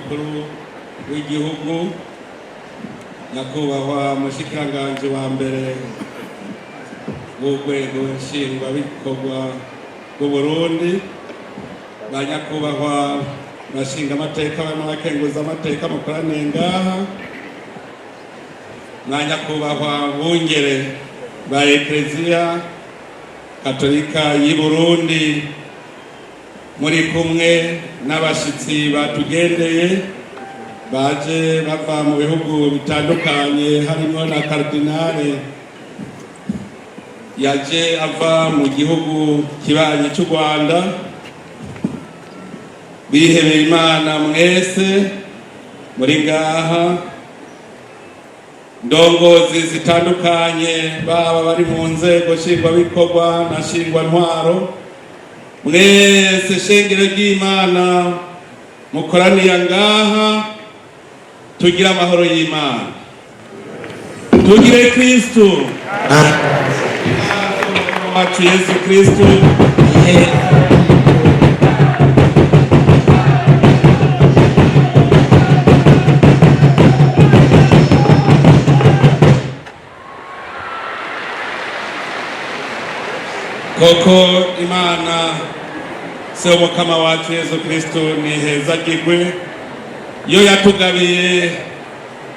mukuru w'igihugu, nyakubahwa mushikiranganji wa mbere w'urwego nshingwabikorwa bw'u Burundi, ba nyakubahwa bashinga amateka n'abakenguza amateka mukoraniye ngaha, na nyakubahwa bungere ba Ekleziya Katolika y'i Burundi, muri kumwe n'abashitsi batugendeye baje bava mu bihugu bitandukanye, harimo na Kardinale yaje ava mu gihugu kibanyi cy'u Rwanda. Bihebeye Imana mwese muri ngaha, ndongozi zitandukanye, baba bari mu nzego nshingwabikorwa na nshingwantwaro, mwese shengero ry'Imana mukoraniye ngaha, tugira amahoro y'Imana, tugire Kristo wacu Yesu Kristo. Koko Imana se umukama wacu Yesu Kristo nihezagirwe, yo yatugabiye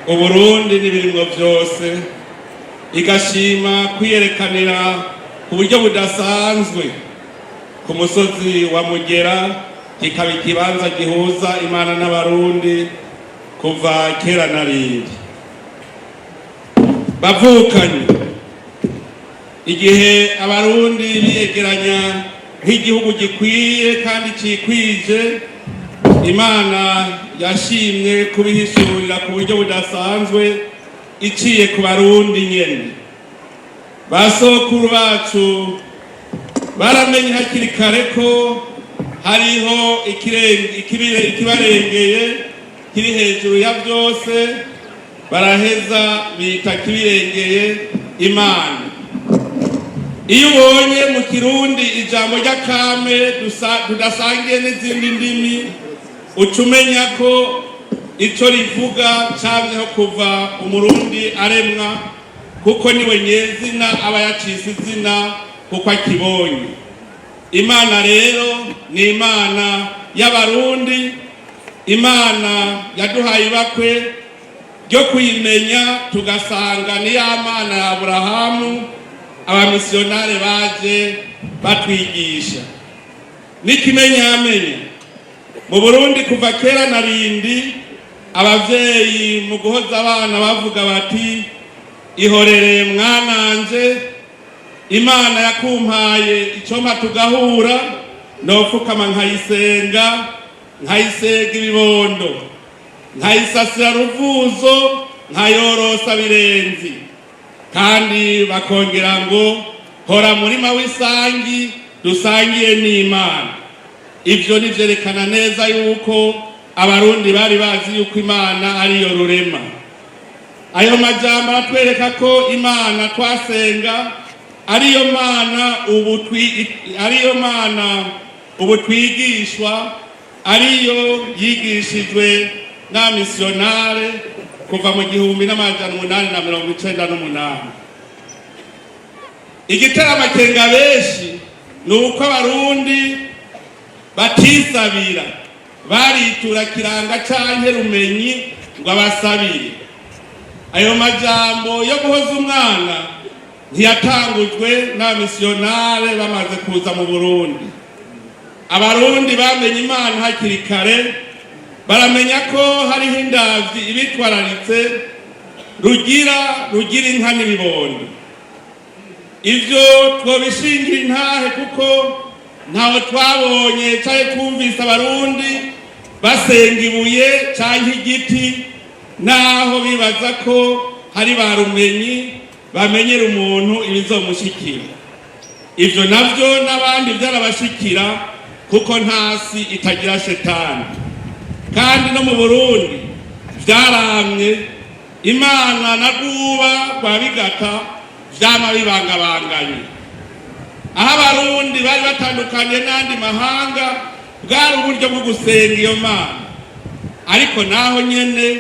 Uburundi n'ibiringo byose, igashima kwiyerekanira ku buryo budasanzwe ku musozi wa Mugera, kikaba ikibanza gihuza Imana n'Abarundi kuva kera na rindi. Bavukanye, igihe Abarundi biyegeranya nk'igihugu gikwiye kandi cikwije, Imana yashimye kubihishurira ku buryo budasanzwe iciye ku Barundi nyene. Basokuru bacu baramenye hakiri kare ko hariho ikibarengeye kiri hejuru ya byose, baraheza bita kibirengeye Imana. Iyo ubonye mu Kirundi ijambo ry'akame tudasangiye n'izindi ndimi, ucumenya ko ico rivuga camyeho kuva Umurundi aremwa, kuko niwe nyezina aba yacise izina kuko akibonye. Imana rero ni Imana y'Abarundi, Imana yaduhaye ibakwe ryo kuyimenya, tugasanga ni ya Mana ya Aburahamu abamisiyonare baje batwigisha. N'ikimenyamenya mu Burundi kuva kera na rindi, abavyeyi mu guhoza abana bavuga bati, ihorere mwananje, Imana yakumpaye icompa tugahura, nofukama nkayisega ibibondo, nkayisasira ruvuzo, nkayorosa birenzi. Kandi bakongera ngo hora murima w'isangi dusangiye n'Imana. Ivyo nivyerekana neza yuko Abarundi bari bazi yuko Imana ariyo rurema. Ayo majambo atwereka ko Imana twasenga ariyo Mana ubu twigishwa, ariyo yigishijwe na missionare kuva mu 1898. Igitera amakenga benshi nuko Abarundi batisabira, baritura kiranga canke rumenyi ngo abasabire. Ayo majambo yo guhoza umwana ntiyatangujwe n'abamisiyonare bamaze kuza mu Burundi. Abarundi bamenye Imana hakiri kare, baramenya ko hariho indavyi ibitwararitse rugira inka n'ibibondo. Ivyo twobishingira intahe kuko ntaho twabonye canke twumvise Abarundi basenga ibuye canke igiti, naho bibaza ko hari barumenyi bamenyera umuntu ibizomushikira. Ivyo navyo n'abandi byarabashikira, kuko ntasi itagira shetani. Kandi no mu Burundi vyaramye, Imana na Rwuba rwa Bigata vyama bibangabanganye. Aho Abarundi bari batandukanye n'andi mahanga, bwari uburyo bwo gusenga iyo Mana. ariko naho nyene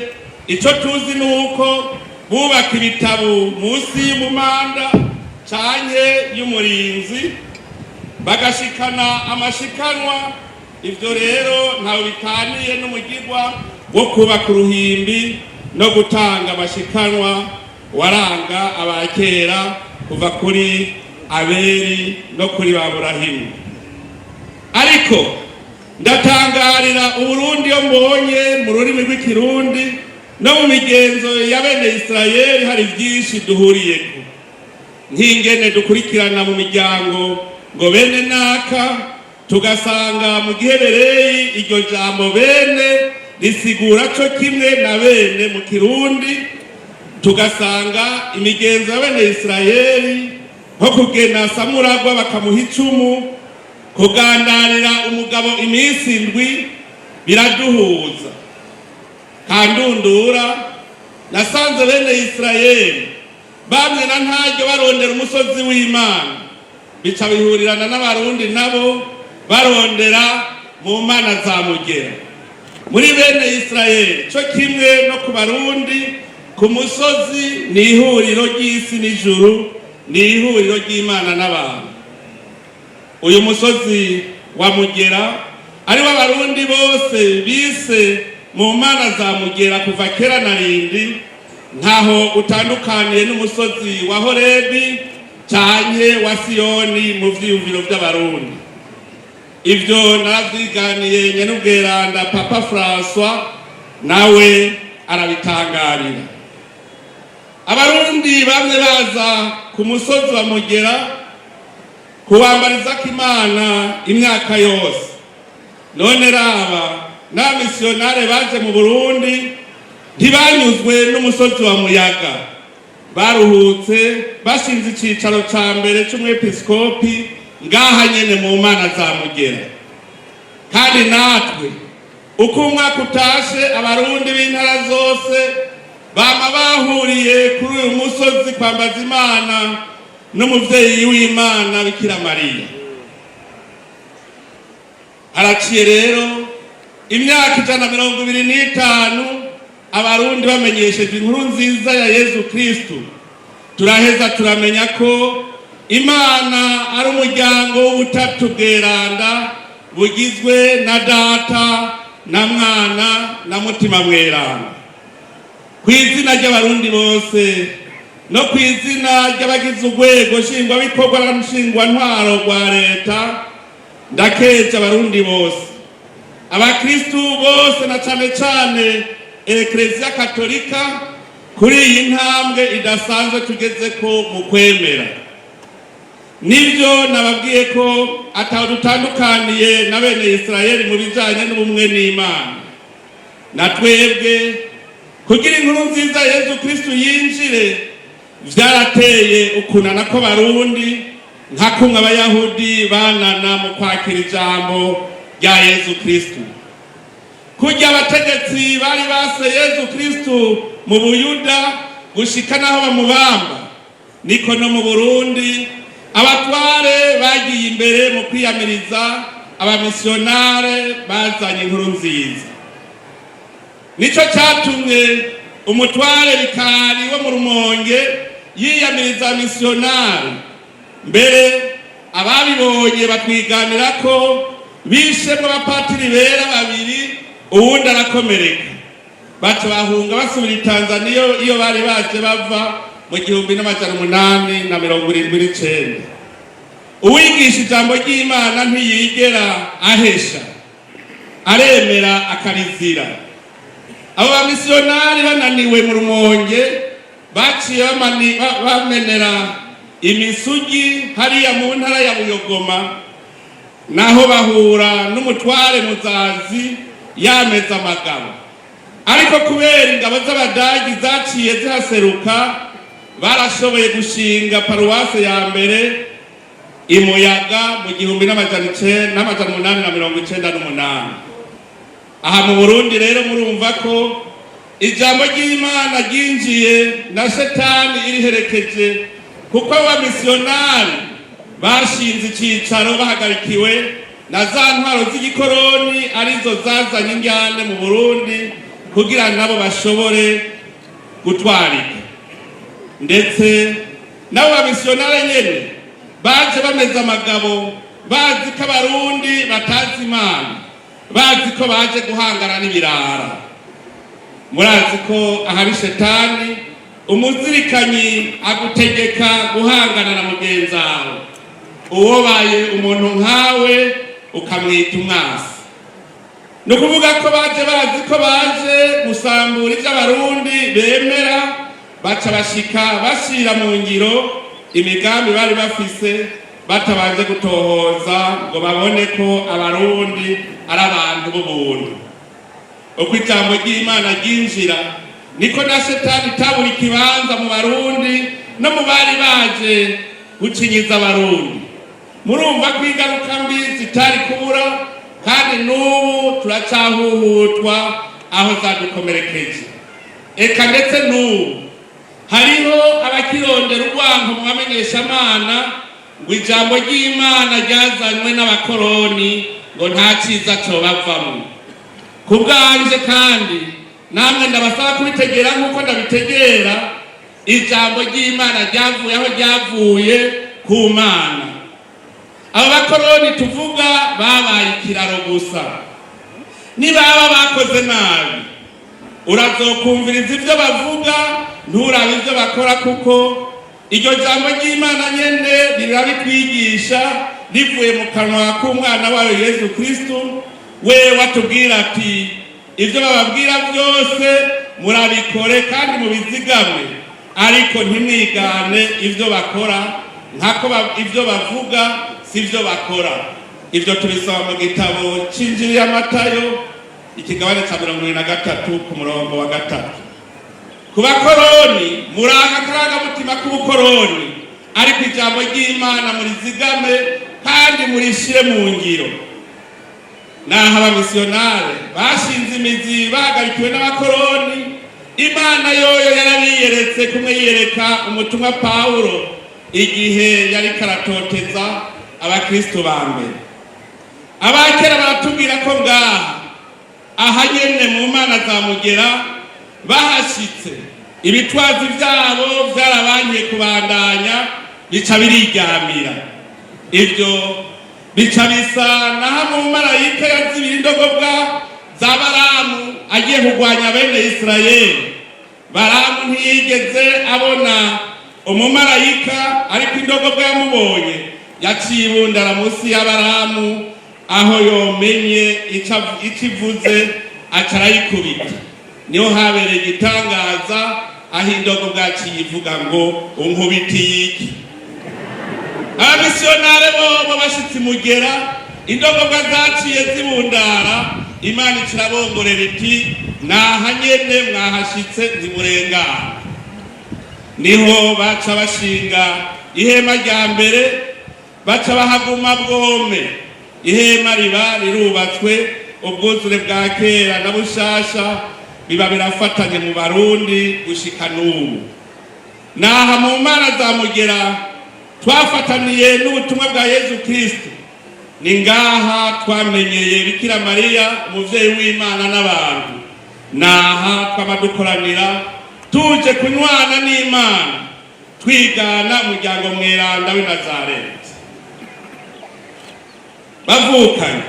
ico tuzi nuko bubaka ibitabo munsi y'umumanda canke y'umurinzi bagashikana amashikanwa. Ivyo rero ntawe bitaniye n'umugirwa wo kubaka uruhimbi no gutanga amashikanwa waranga abakera kuva kuri Abeli no kuri Aburahimu. Ariko ndatangarira Uburundi yo mbonye mu rurimi rw'ikirundi no mu migenzo ya bene Israeli hari vyinshi duhuriyeko, nk'ingene dukurikirana mu miryango ngo bene naka, tugasanga mu gihebereyi iryo jambo bene risigura co kimwe na bene mu kirundi, tugasanga imigenzo ya bene Israeli nko kugena samuragwa bakamuha icumu, kugandarira umugabo iminsi indwi biraduhuza. Kandundura nasanze bene Israeli bamwe na ntaryo barondera umusozi w'Imana, bica bihurirana n'abarundi nabo barondera mu mana za mugera. Muri bene Israeli co kimwe no ku barundi, ku musozi ni ihuriro ry'isi n'ijuru, ni ihuriro ry'Imana n'abantu. Uyu musozi wa mugera ari w'abarundi bose bise mu mana za mugera kuva kera na rindi, ntaho utandukaniye n'umusozi wa Horebi canke wa Siyoni mu vyiyumviro vy'abarundi. Ivyo naravyiganiye nyen'ubweranda Papa François, nawe arabitangarira. Abarundi bamwe baza ku musozi wa mugera kuwambarizako Imana imyaka yose. None raba n'abamisiyonare baje mu Burundi ntibanyuzwe n'umusozi wa Muyaga, baruhutse bashinze icicaro ca mbere c'umwepiskopi ngaha nyene mu mana za mugera. Kandi natwe uko umwaka utashe abarundi b'intara zose bama bahuriye kuri uyu musozi kwambaza Imana n'umuvyeyi w'Imana Bikira Mariya. Haraciye rero imyaka 125 abarundi bamenyesheje inkuru nziza ya Yesu Kristo. Turaheza turamenya ko Imana ari umuryango w'ubutatu bweranda bugizwe na Data na Mwana na Mutima Mweranda. Kw'izina ry'abarundi bose no kw'izina ry'abagize urwego nshingwabikorwa na nshingwantwaro rwa leta, ndakeje abarundi bose, abakristu bose na cane cane Eklezia Katolika kuri iyi ntambwe idasanzwe tugezeko mu kwemera. Nivyo nababwiye ko ataho dutandukaniye na bene Israeli mu bijanye n'ubumwe n'Imana. Na twebwe kugira inkuru nziza Yesu Kristo yinjire vyarateye ukunana ko barundi, nka kumwe abayahudi banana mu kwakira ijambo rya Yesu Kristo. Kurya abategetsi bari base Yesu Kristo mu Buyuda gushika naho bamubamba, niko no mu Burundi abatware bagiye imbere mu kwiyamiriza abamisiyonare bazanye inkuru nziza. Nico catumye umutware Bikari wo mu Rumonge yiyamiriza abamisiyonare, mbere ababibonye batwiganira ko bishemwe abapatiri bera babiri, uwundi arakomereka. Baca bahunga basubira i Tanzania iyo bari baje bava mu 1879. Uwigisha ijambo ry'Imana ntiyigera ahesha, aremera akarizira. Abo bamisiyonari bananiwe mu Rumonge baciye bamenera imisugi hariya mu ntara ya Buyogoma, naho bahura n'umutware Muzazi yameza amagabo. Ariko kubera ingabo z'Abadagi zaciye zihaseruka, barashoboye gushinga paruwase ya mbere Imuyaga mu 1898. Aha mu Burundi rero murumva ko ijambo ry'Imana ryinjiye na Shetani iriherekeje, kuko abamisiyonari bashinze icicaro bahagarikiwe na za ntwaro z'igikoroni arizo zazanye injyane mu Burundi kugira nabo bashobore gutwarika. Ndetse nabo bamisiyonare nyene baje bameze amagabo, bazi ko abarundi batazi Imana, bazi ko baje guhangana n'ibirara. Murazi ko ahari shetani umuzirikanyi agutegeka guhangana na mugenzi wawe, uwobaye umuntu nkawe ukamwita umwasi. Ni ukuvuga ko baje bazi ko baje gusambura iby'abarundi bemera, baca bashika bashira mu ngiro imigambi bari bafise batabanje gutohoza ngo babone ko abarundi ari abantu b'ubuntu. Uko ijambo ry'Imana ryinjira niko na shetani tabura ikibanza mu barundi no mu bari baje gucinyiza abarundi. Murumva ko ingaruka mbi zitari kubura, kandi n'ubu turacahuhutwa aho zadukomerekeje. Eka ndetse n'ubu hariho abakirondera urwango mu bamenyeshamana ngo ijambo ry'Imana ryazanywe n'abakoroni ngo nta cyiza cobavamo. Ku bwanje kandi namwe ndabasaba kubitegera nk'uko ndabitegera, ijambo ry'Imana ryavuye aho ryavuye ku Mana. Abo bakoroni tuvuga babaye ikiraro gusa. Nibaba bakoze nabi urazokumviriza ibyo bavuga, nturabe ibyo bakora, kuko iryo jambo ry'Imana nyene rirabitwigisha rivuye mu kanwa k'umwana wawe Yesu Kristo. We watubwira ati ibyo bababwira byose murabikore kandi mubizigame, ariko ntimwigane ibyo bakora nkako ibyo bavuga sivyo bakora. Ibyo tubisoma mu gitabo c'Injili ya Matayo ikigabane ca 23 ku murongo wa 3. Ku bakoroni muranga akarangamutima k'ubukoroni, ariko ijambo ry'Imana murizigame kandi murishire mu ngiro. Naho abamisiyonare bashinze imizi bahagarikiwe n'abakoroni, Imana yoyo yarabiyeretse kumwe yiyereka umutumwa Pawulo igihe yari karatoteza abakristo ba mbere. Abakera baratubwira ko ngaha aha nyene mu Mana zamugera bahashitse ibitwazi byabo byarabangiye kubandanya, bica biriryamira. Ibyo bica bisa naho mu marayika yazibira indogobwa za Baramu agiye kurwanya bene Isirayeli. Baramu ntiyigeze abona umumarayika, ariko indogobwa yamubonye yaciye ibundara munsi ya Baramu, aho yomenye ikivuze aca arayikubita. Niho habereye igitangaza, aho indogobwa yaciye ivuga ngo unkubitiye iki. Abamisiyonare bobo bashitse mugera, indogobwa zaciye zibundara, Imana ikirabongorera iti naha nyene mwahashitse ntimurengana. Niho baca bashinga ihema rya mbere, baca bahaguma bwome. Ihema riba rirubatswe, ubwuzure bwa kera na bushasha biba birafatanye mu Barundi gushika n'ubu. Naha mu Mana zamugera twafataniye n'ubutumwa bwa Yesu Kristo. Ni ngaha twamenyeye Bikira Mariya umuvyeyi w'Imana n'abantu. Naha twamadukoranira tuje kunywana n'Imana, twigana umuryango mweranda w'i Nazareti. Bavukanye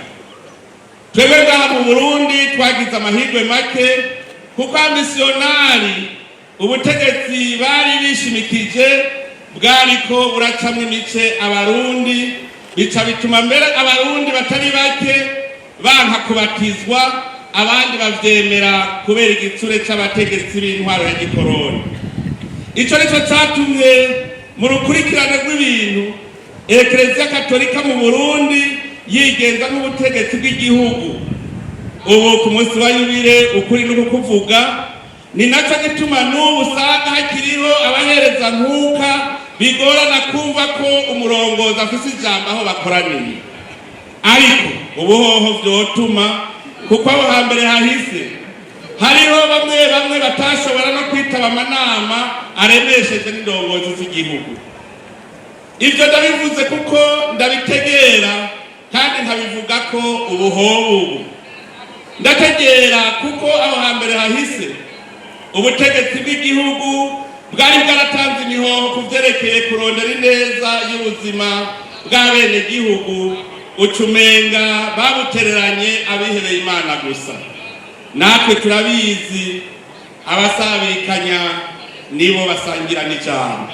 twebwe ngaha mu Burundi twagize amahirwe make, kuko abamisiyonari ubutegetsi bari bishimikije bwariko buracamwe imice abarundi, bica bituma mbere abarundi batari bake banka kubatizwa, abandi bavyemera kubera igitsure c'abategetsi b'intwaro ya gikoroni. Ico nico catumye mu rukurikirane rw'ibintu Eklezia Katolika mu Burundi yigenza nk'ubutegetsi bw'igihugu. Ubu ku munsi wa Yubile ukuri n'ukuvuga, ni naco gituma n'ubu usanga hakiriho abahereza nkuka bigorana kumva ko umurongozi afise ijambo aho bakoraniye. Ariko ubuhoho vyotuma, kuko aho hambere hahise hariho bamwe batashobora no kwitaba amanama aremesheje n'indongozi z'igihugu. Ivyo ndabivuze kuko ndabitegera kandi nkabivuga ko ubuhobu ndategera kuko aho hambere hahise ubutegetsi bw'igihugu bwari bwaratanze imihoho ku byerekeye kurondera ineza y'ubuzima bw'abenegihugu, ucumenga babutereranye abihebeye Imana gusa. Natwe turabizi abasabikanya nibo basangira n'ijambo.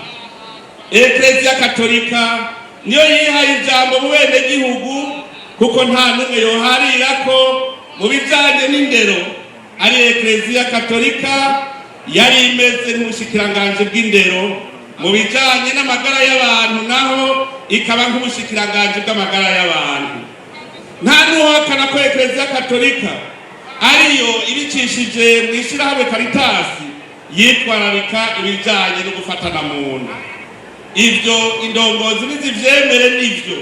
Eklezia Katolika niyo yihaye ijambo mu benegihugu, kuko nta n'umwe yoharira ko mu bijanye n'indero ari Eklezia Katolika yari imeze nk'ubushikiranganje bw'indero, mu bijanye n'amagara y'abantu naho ikaba nk'ubushikiranganje bw'amagara y'abantu. Nta n'uhakana ko Eklezia Katolika ariyo ibicishije mu ishirahamwe Karitasi yitwararika ibijanye no gufatana mu nda. Ivyo indongozi nizivyemere nivyo,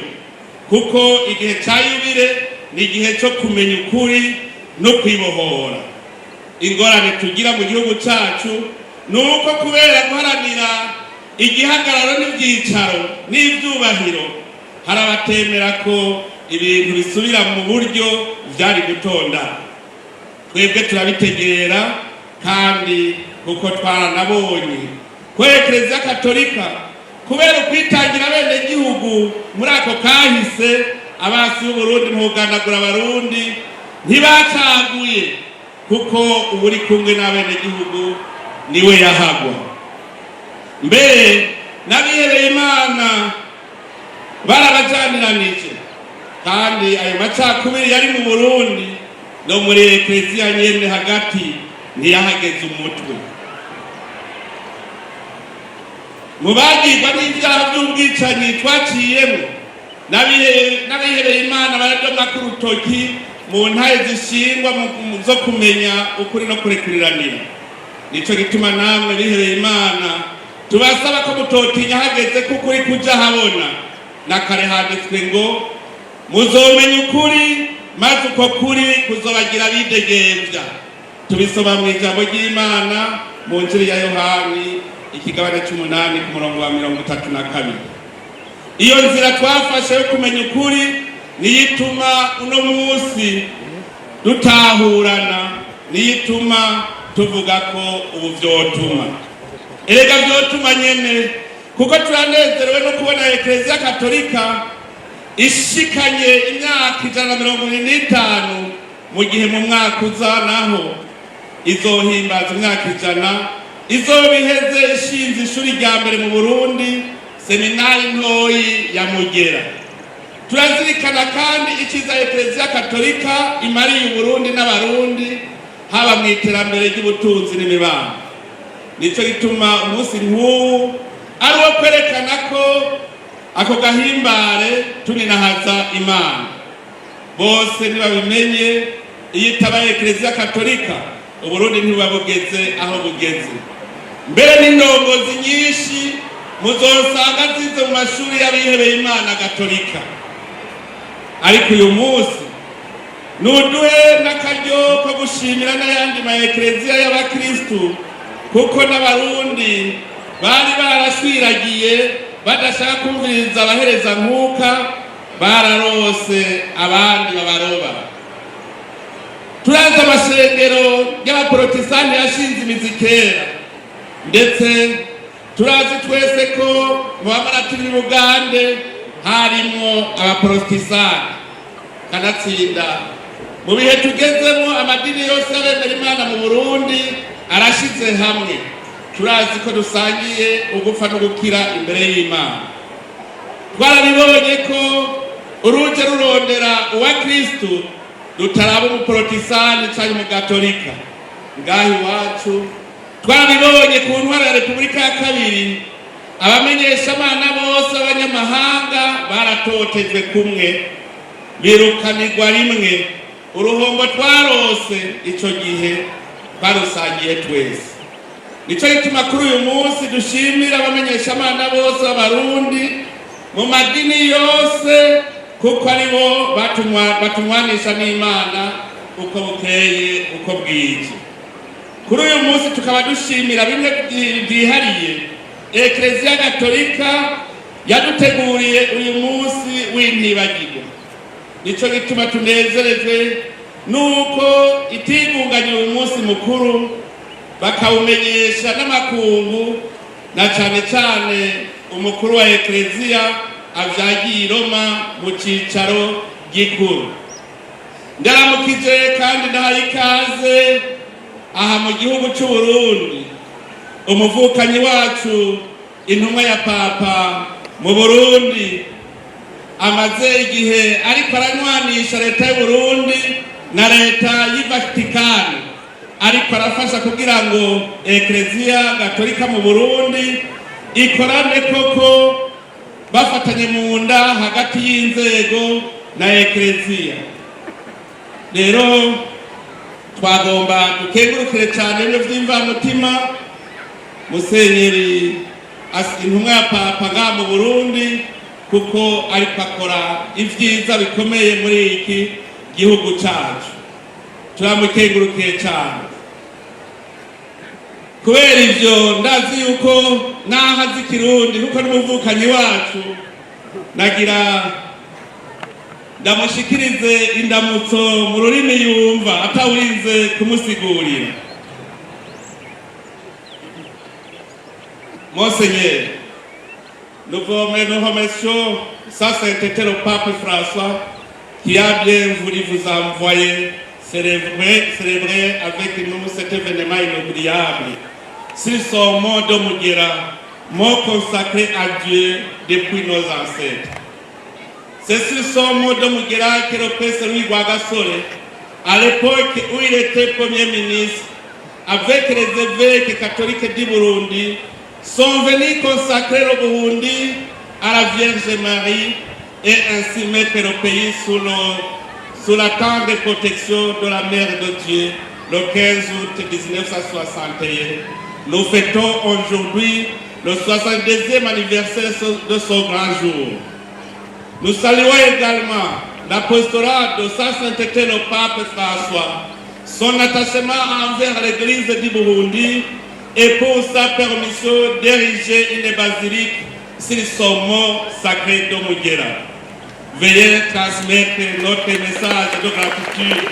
kuko igihe ca yubile ni igihe cyo kumenya ukuri no kwibohora. Ingorane tugira mu gihugu cacu nuko kubera guharanira igihagararo n'ivyicaro n'ivyubahiro hari abatemera ko ibintu bisubira mu buryo vyari gutonda. Twebwe turabitegera kandi kuko twaranabonye ko Eklezia Katolika kubera ukwitangira bene gihugu muri ako kahise, abasi b'Uburundi ntugandagura abarundi ntibacaguye, kuko uburi kumwe n'abene gihugu niwe yahagwa. Mbere n'abihebeye Imana barabajaniranije, kandi ayo macakubiri yari mu Burundi no muri Eklezia nyene hagati ntiyahageze umutwe. Mu bagirwa n'ivyaha by'ubwicanyi twaciyemo, n'abihebeye Imana baradoma ku rutoki mu ntaye zishingwa zo kumenya ukuri no kurekuriranira. Nico gituma namwe bihebeye Imana tubasaba ko mutotinya hageze ko ukuri kuja habona. Na kare handitswe ngo muzomenya ukuri maze uko kuri kuzobagira bidegembya. Tubisoma mu ijambo ry'Imana mu Injili ya Yohani ikigabane c'8 ku murongo wa 32. Iyo nzira twafashe yo kumenya ukuri niyituma uno munsi dutahurana, niyituma tuvuga ko ubu vyotuma. Erega vyotuma nyene, kuko turanezerewe no kubona Eklezia Katolika ishikanye imyaka 125, mu gihe mu mwaka uza naho izohimbaza imyaka 100 izobiheze ishinze ishuri rya mbere mu Burundi, seminari ntoyi ya Mugera. Turazirikana kandi ikiza Eklezia Katolika imariye Uburundi n'abarundi haba mu iterambere ry'ubutunzi n'imibano. Nico gituma umunsi nk'uwu ari wo kwerekana ko ako gahimbare tuninahaza Imana. Bose nibabimenye, iyo itaba Eklezia Katolika Uburundi ntibuba bugeze aho bugeze. Mbere n'indongozi nyinshi muzosanga zize mu mashuri y'abihebeye Imana Gatolika. Ariko uyu munsi nuduhe n'akaryo ko gushimira n'ayandi ma Eklezia y'abakristu, kuko n'abarundi bari barashwiragiye badashaka kumviriza abahereza nkuka, bararose abandi babaroba. Turazi amasengero y'abaprotestanti yashinze imizi kera, ndetse turazi twese ko mu bamaratiri b'Ubugande harimo abaprotestanti. Kanatsinda mu bihe tugezemo amadini yose y'abemera Imana mu Burundi arashize hamwe. Turazi ko dusangiye ugupfa no gukira imbere y'Imana. Twarabibonye ko uruje rurondera uwa Kristu rutaraba umuprotestanti cyangwa umugatolika. Ngaho iwacu twarabibonye ku ntwaro ya Repubulika ya kabiri, abamenyeshamana bose abanyamahanga baratotejwe kumwe, birukanirwa rimwe. Uruhombo twarose ico gihe barusangiye twese. Nico gituma kuri uyu munsi dushimira abamenyeshamana bose b'abarundi mu madini yose, kuko aribo batumwanisha n'Imana uko bukeye uko bwije. Kuri uyu munsi tukaba dushimira bimwe byihariye Eklezia Katolika yaduteguriye uyu munsi w'intibagirwa. nico gituma tunezerejwe nuko itigunganya uyu munsi mukuru bakawumenyesha n'amakungu, na cane cane umukuru wa Ekleziya avyagiye i Roma mu cicaro gikuru. Ndaramukije kandi ndahaye ikaze aha mu gihugu c'u Burundi umuvukanyi wacu, intumwa ya Papa mu Burundi, amaze igihe ariko aranywanisha leta y'u Burundi na leta y'i Vatikani, ariko arafasha kugira ngo Ekleziya Gatolika mu Burundi ikorane koko bafatanye mu nda hagati y'inzego na Ekleziya. Rero twagomba dukengurukire cyane ibyo vy'imvamutima Musenyeri intumwa ya Papa nga mu Burundi, kuko ariko akora ivyiza bikomeye muri iki gihugu cacu. Turamukengurukiye cyane. Kubera ivyo ndazi yuko nahazi Kirundi kuko n'umuvukanyi wacu, nagira ndamushikirize indamutso mu rurimi yumva atawurinze kumusigurira. Monseigneur, nous vous remercions, ça c'était le pape François qui a bien voulu vous envoyer célébrer avec nous cet événement inoubliable sur son mont de Mugera, mont consacré à Dieu depuis nos ancêtres. C'est sur son mont de Mugera que le père Louis Rwagasore, à l'époque où il était Premier ministre, avec les évêques catholiques du Burundi, sont venus consacrer le Burundi à la Vierge Marie et ainsi mettre le pays sous la tente de protection de la Mère de Dieu le 15 août 1961. Nous fêtons aujourd'hui le 62e anniversaire de son grand jour. Nous saluons également l'apostolat de sa sainteté le pape François, son attachement envers l'église du Burundi et pour sa permission d'ériger une basilique sur son mont sacré de Mugera. Veuillez transmettre notre message de gratitude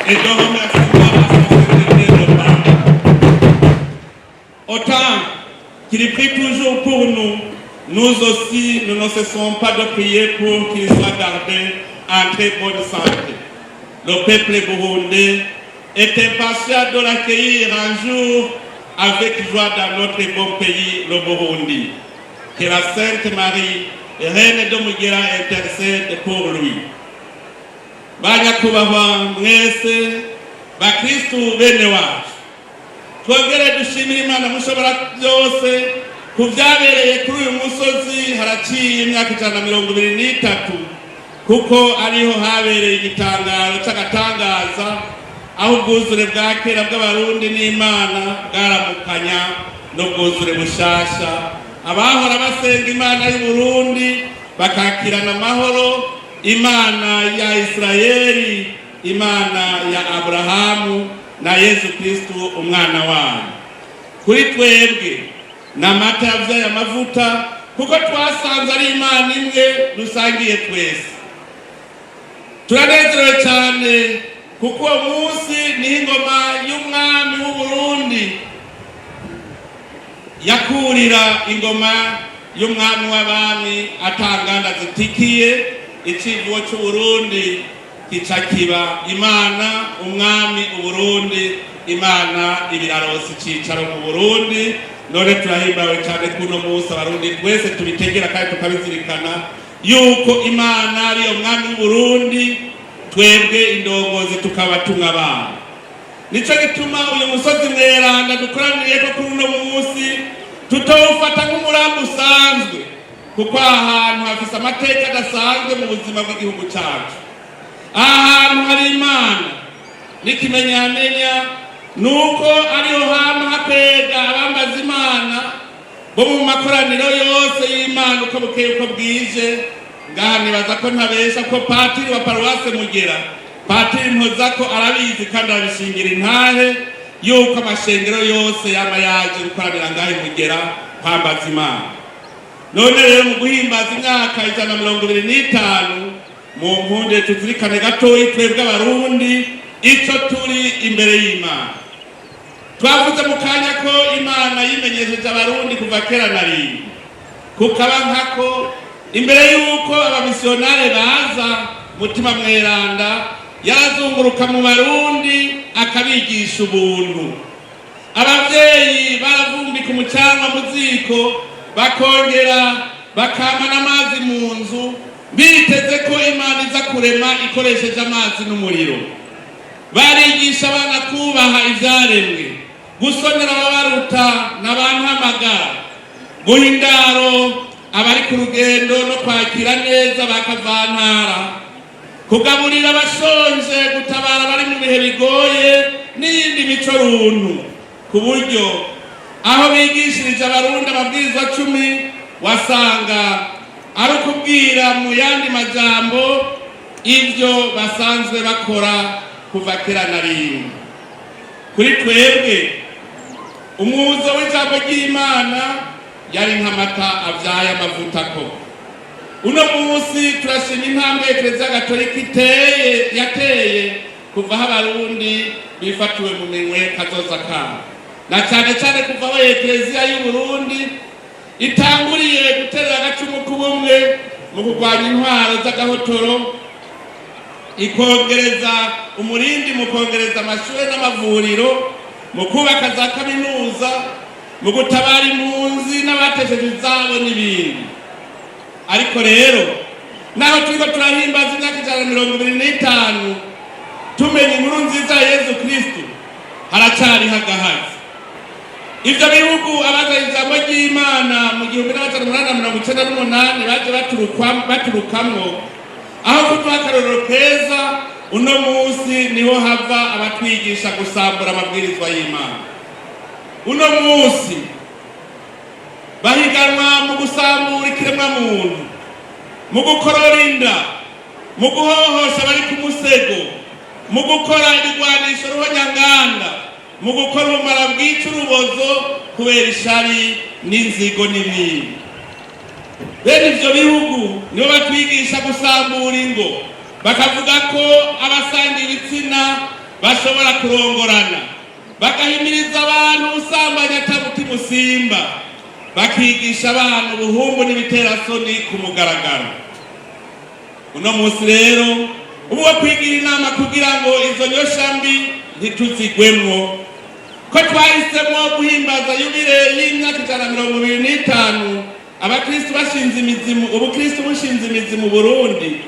et de remerciement à sa sainteté le pape. Autant qu'il prie toujours pour nous, nous aussi, nous ne cessons pas de prier pour qu'il soit gardé en très bonne santé. Le peuple burundais est impatient de l'accueillir un jour avec joie dans notre bon pays, le Burundi. Que la Sainte Marie, Reine de Mugera, intercède pour lui. Banyakubahwa mwese bakristu bene wacu, twongere dushimira Imana mushobora byose ku byabereye kuri uyu musozi. Haraciye imyaka 123 kuko ariho habereye igitangaro cy'agatangaza, aho ubwuzure bwa kera bw'abarundi n'Imana bwaramukanya n'ubwuzure bushasha. Abahora basenga Imana y'u Burundi bakakirana amahoro, Imana ya Israeli, Imana ya Abrahamu na Yesu Kristo umwana wayo. Kuri twebwe n'amata yavyaye amavuta, kuko twasanze ari Imana imwe dusangiye twese. Turanezerewe cyane kuko uwo munsi ni ingoma y'umwami w'u Burundi yakurira ingoma y'umwami w'abami atanganda zitikiye. Icivugo cy'u Burundi kica kiba Imana umwami u Burundi, Imana ibiraronse icicaro mu Burundi. None turahimbawe cyane kuno munsi abarundi twese tubitegera kandi tukabizirikana yuko Imana ari umwami w'u Burundi, twebwe indongozi tukaba tumwabana. Nico gituma uyu musozi mweranda dukoraniye ko kuri uno munsi tutawufata nk'umurambo usanzwe, kuko ahantu hafise amateka adasanzwe mu buzima bw'igihugu cyacu. Ahantu hari Imana n'ikimenyamenya nuko ariho hama hapega abambaza Imana bo mu makoraniro yose y'Imana uko bukeye uko bwije. Ngaha nibaza ko ntabesha ko patiri wa paruwase Mugera, Patiri Mpozako, arabizi kandi arabishingira intahe yuko amashengero yose yama yaje gukoranira ngahe Mugera kwambaza Imana. None rero mu guhimbaza imyaka 125 mu mpunde tuzirikane gatoyi twebwe abarundi icyo turi imbere y'Imana. Twavuze mu kanya ko Imana yimenyesheje abarundi kuva kera na rimwe, kukaba nkako imbere y'uko abamisiyonare baza mutima mweranda yarazunguruka mu barundi akabigisha ubuntu. Abavyeyi baravumbika umucanwa mu ziko bakongera bakamana amazi mu nzu biteze ko Imana iza kurema ikoresheje amazi n'umuriro. Barigisha abana kubaha ivyaremwe, gusonera ababaruta n'abantamagara, guha indaro abari ku rugendo no kwakira neza bakavantara, kugaburira abashonje, gutabara abari mu bihe bigoye n'iyindi mico runtu, ku buryo aho bigishirije abarundi amabwirizwa 10 wasanga ari ukubwira mu yandi majambo ivyo basanzwe bakora kuva kera na rimwe. Kuri twebwe umuzo w'ijambo ry'Imana yari nk'amata avyaye amavuta ko. Uno munsi turashima intambwe Eklezia Gatolika yateye kuva aho abarundi bifatiwe mu minwe kazoza kabo, na cyane cyane kuva aho Eklezia y'u Burundi itanguriye guterera agacumu k'ubumwe mu kurwanya intwaro z'agahotoro, ikongereza umurindi mu kongereza amashuri n'amavuriro, mu kubaka za kaminuza, mu gutabara impunzi n'abatesheje izabo n'ibindi. Ariko rero naho turiko turahimbaza imyaka 125 tumenya inkuru nziza ya Yezu Kristo, haracari hagahazi. Ivyo bihugu abazanye ijambo ry'Imana mu 1898 baje baturukamwo, aho kuduha akarorero keza, uno munsi niho hava abatwigisha gusambura amabwirizwa y'Imana. Uno munsi bahiganwa mu gusambura ikiremwa muntu, mu gukorora inda, mu guhohosha abari ku musego, mu gukora ibigwanisho ruhonyanganda, mu gukora ubumara bwica urubozo kubera ishari n'inzigo n'ibindi. Bene ivyo bihugu nibo batwigisha gusambura ingo, bakavuga ko abasanga ibitsina bashobora kurongorana, bagahimiriza abantu usambanya atamutima usimba, bakigisha abantu ubuhumbu n'ibiterasoni ku mugaragaro. Uno munsi rero ubu kwigira inama kugira ngo izo nyoshambi ntituzigwemwo, ko twahisemo guhimbaza yubile y'imyaka 125 abakristo bashinze imizimu, ubukristo bushinze imizi mu Burundi.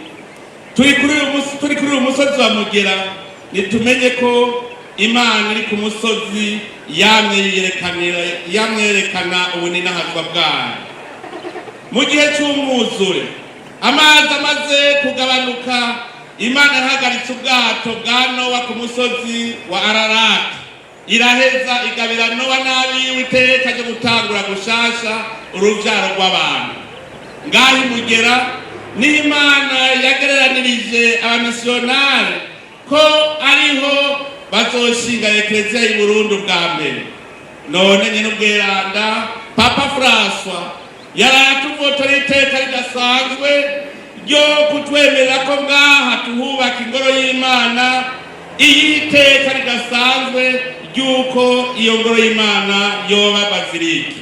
Turi kuri uyu musozi wa Mugera, nitumenye ko Imana iri ku musozi yamwerekana ubuninahazwa bwayo. Mu gihe cy'umwuzure amazi amaze kugabanuka, Imana yahagaritse ubwato bwa Nowa ku musozi wa Ararati, iraheza igabira Nowa n'abiwe iteka ryo gutangura gushasha uruvyaro rw'abantu. Ngahi Mugera ni Imana yagereranirije abamisiyonari ko ariho bazoshinga Eklezia y'u Burundi bwa mbere. None nyine ubweranda Papa François yaratuvotora iteka ridasanzwe ryo kutwemerera ko ngaha tuhubaka ingoro y'Imana, iyi iteka ridasanzwe ry'uko iyo ngoro y'Imana yoba baziliki.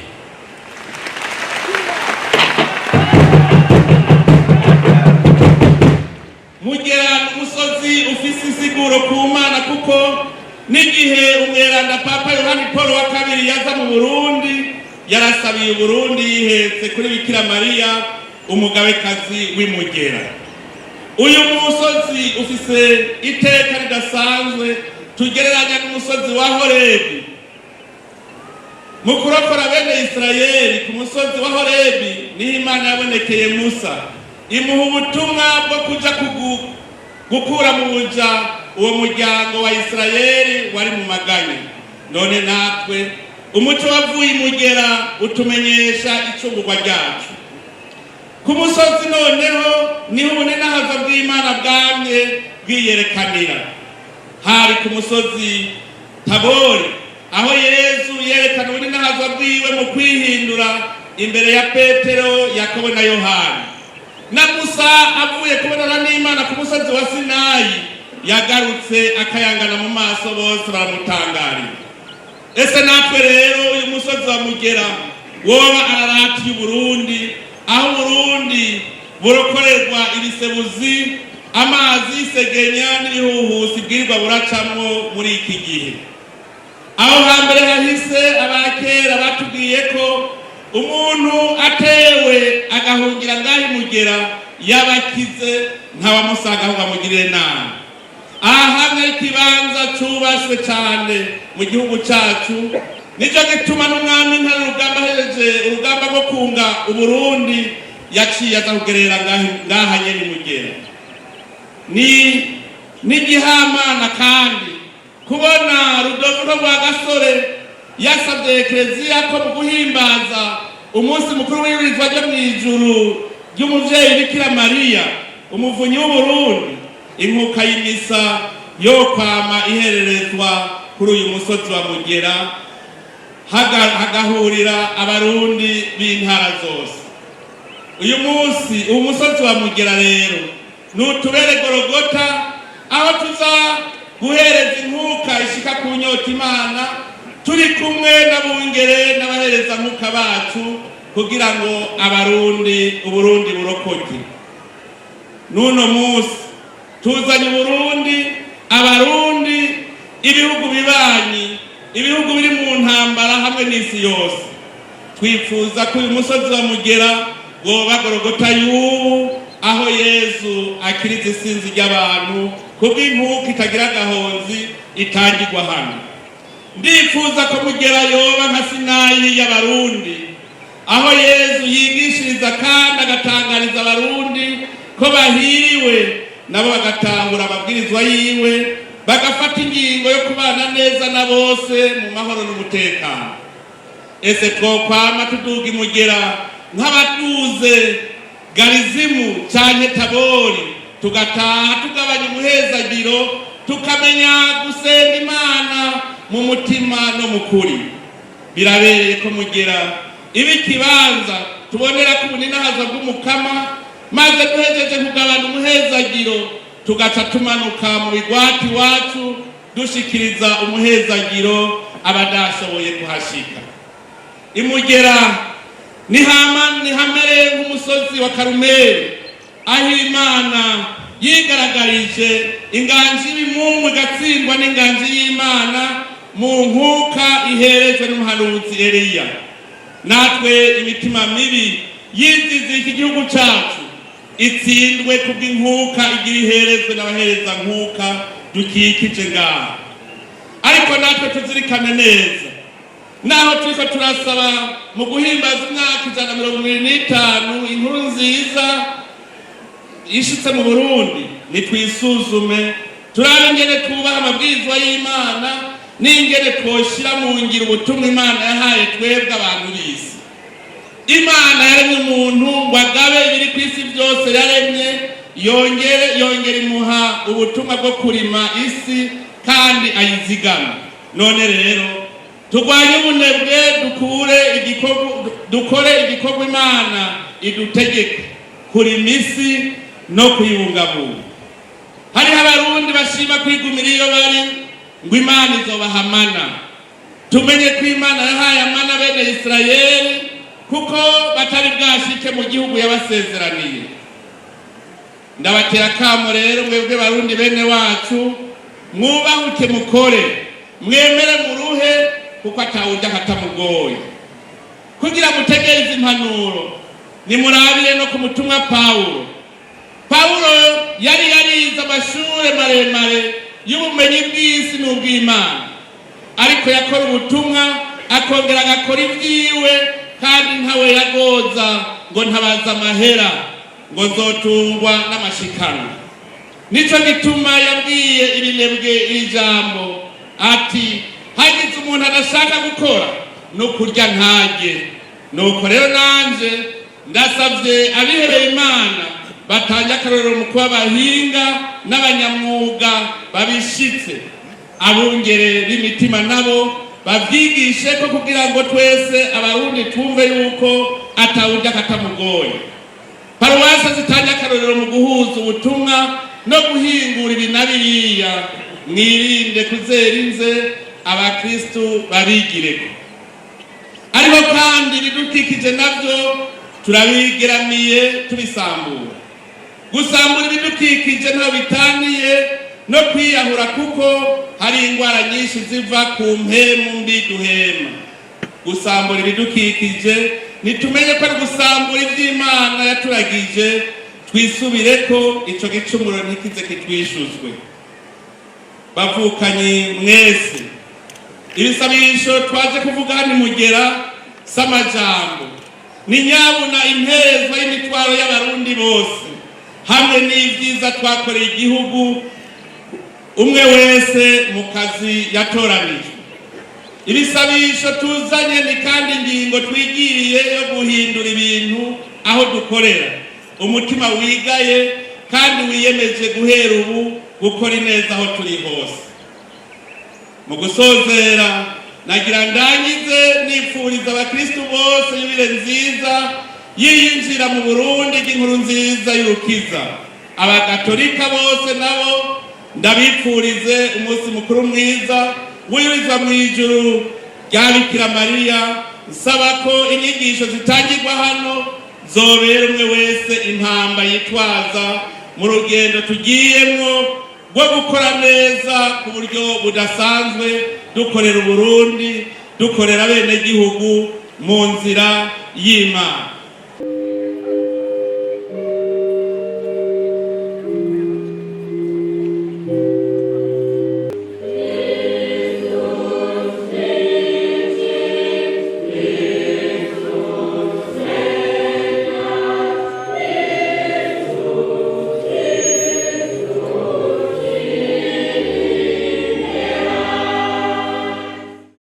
Mugera umusozi ufise insiguro ku Mana, kuko n'igihe umweranda Papa Yohani Paul wa kabiri yaza mu Burundi yarasabiye Burundi yihetse kuri Bikira Mariya umugabekazi w'Imugera. Uyu musozi ufise iteka ridasanzwe tugereranya n'umusozi wa Horebi. Mu kurokora bene Israeli ku musozi wa Horebi ni Imana yabonekeye Musa, imuha ubutumwa bwo kuja gukura mu buja uwo muryango wa Israeli wari mu maganya. None natwe umuco wavuye Mugera utumenyesha icungurwa ryacu. Ku musozi noneho niho ubunenahaza bw'Imana bwamye bwiyerekanira. Hari ku musozi Tabori aho Yesu yerekana ubunenahaza bwiwe mu kwihindura imbere ya Petero, Yakobo na Yohana. na Musa avuye kubonana n'Imana ku musozi wa Sinayi yagarutse akayangana mu maso bose baramutangarira. Ese natwe rero uyu musozi wa Mugera woba araratiye Burundi, aho Burundi burokorerwa ibisebuzi, amazi y'isegenya n'ibihuhusi bwirirwa buracamwo muri iki gihe. Aho hambere hahise abakera batubwiye ko umuntu atewe agahungira ngaho Mugera yabakize ntawamusaga aho bamugirire nabi. Aha hamwe ikibanza cubashwe cyane mu gihugu cyacu, nico gituma n'umwami Ntare Rugamba ahereje urugamba rwo kunga Uburundi yaciye aza kugerera ngaha nyene Mugera. Ni gihamana kandi kubona Rudoviko Rwagasore yasabye Eklezia ko mu guhimbaza umunsi mukuru w'ibirizwa ryo mw'ijuru ry'umuvyeyi Bikira Mariya umuvunyi w'Uburundi, inkuka y'imisa yo kwama ihererezwa kuri uyu musozi wa Mugera, hagahurira abarundi b'intara zose. Uyu musozi wa Mugera rero nutubere Gorogota, aho tuza guhereza inkuka ishika ku nyota Imana, turi kumwe n'abungere n'abahereza nkuka bacu kugira ngo Uburundi burokoke. Nuno musi tuzanye Burundi, abarundi, ibihugu bibanyi, ibihugu biri mu ntambara hamwe n'isi yose. Twifuza ko uyu musozi wa Mugera woba Gorogota y'ubu, aho Yesu akiriza isinzi ry'abantu kubw'inkuka itagira gahonzi itangirwa hano. Ndifuza ko Mugera yoba nka Sinayi y'abarundi, aho Yesu yigishiriza kandi agatangariza abarundi ko bahiriwe, nabo bagatahura amabwirizwa yiwe, bagafata ingingo yo kubana neza na bose mu mahoro n'umutekano. Ese twokwama tuduga Mugera nk'abaduze Garizimu canke Tabori, tugataha tugabanya umuhezagiro, tukamenya gusenga Imana mu mutima no mu kuri. Birabereye ko Mugera ibi kibanza tubonera ku buninahaza bw'umukama, maze duhejeje kugabana umuhezagiro tugaca tumanuka mu bigwati wacu dushikiriza umuhezagiro abadashoboye kuhashika. Imugera ni hamere nk'umusozi wa Karumeli, aho Imana yigaragarije inganji y'ibimumwe igatsindwa n'inganji y'Imana mu nkuka iherezwe n'umuhanuzi Eliya. Natwe imitima mibi yizize iki gihugu cyacu itsindwe kubw'inkuka igira iherezwe n'abahereza nkuka dukikije ngaha. Ariko natwe tuzirikane neza, naho turiko turasaba mu guhimbaza imyaka 125 inkuru nziza ishitse mu Burundi, nitwisuzume turabe ingene twubaha amabwirizwa y'Imana n'ingene twoshira mu ngiro ubutumwa Imana yahaye twebwe abantu b'isi. Imana yaremye umuntu ngo agabe ibiri ku isi byose yaremye, yongere imuha ubutumwa bwo kurima isi kandi ayizigama. None rero turwanye ubunebwe, dukore igikorwa Imana idutegeka, kurima isi no kuyibungabunga. Hariho abarundi bashima kwigumira iyo bari ngo Imana izobahamana. Tumenye ko Imana yahaye amana bene Isirayeli kuko batari bwashike mu gihugu yabasezeraniye. Ndabatera kamo rero mwebwe barundi bene wacu, mwubahuke mukore, mwemere muruhe kuko atawurya hatamugoye. Kugira mutegereze impanuro nimurabire no ku mutumwa Pawulo yari yarize amashure maremare y'ubumenyi bw'isi n'ubw'Imana, ariko yakora ubutumwa akongera agakora ibyiwe, kandi ntawe yagoza ngo ntabaza amahera ngo nzotungwa n'amashikano. Nico gituma yabwiye ibinebwe iri jambo ati, hagize umuntu adashaka gukora no kurya ntarye. Nuko rero nanje ndasavye abihebeye Imana batanga akarorero mu kuba abahinga n'abanyamwuga babishitse, abungere b'imitima nabo babyigishe ko kugira ngo twese abarundi twumve yuko atawurya katamugoye. paruwasi zitanga akarorero mu guhuza ubutumwa no guhingura ibi na biriya. Mwirinde kuzera inze abakristu babigireko. Ariko kandi ibidukikije navyo turabigeramiye tubisambura. Gusambura ibidukikije ntaho bitaniye no kwiyahura, kuko hari ingwara nyinshi ziva ku mpemu mbi duhema. Gusambura ibidukikije nitumenye ko ari gusambura ivy'Imana yaturagije, twisubireko ico gicumuro ntikize kitwishuzwe. Bavukanyi mwese, ibisabisho twaje kuvuga hano Mugera s'amajambo, ni nyabuna impezwa y'imitwaro y'abarundi bose, hamwe n'ivyiza twakoreye igihugu umwe wese mu kazi yatoranijwe. Ibisabisho tuzanye ni kandi ingingo twigiriye yo guhindura ibintu aho dukorera, umutima wigaye kandi wiyemeje guhera ubu gukora ineza aho turi hose. Mu gusozera nagira ndangize nipfuriza abakristu bose yubile nziza yiyinjira mu Burundi bw'inkuru nziza y'urukiza. Abagatolika bose nabo ndabipfurize umunsi mukuru mwiza w'iyurizwa mu ijuru rya Bikira Mariya. Nsaba ko inyigisho zitangirwa hano zobera umwe wese impamba yitwaza mu rugendo tugiyemwo rwo gukora neza ku buryo budasanzwe, dukorera Uburundi, dukorera bene gihugu mu nzira y'Imana.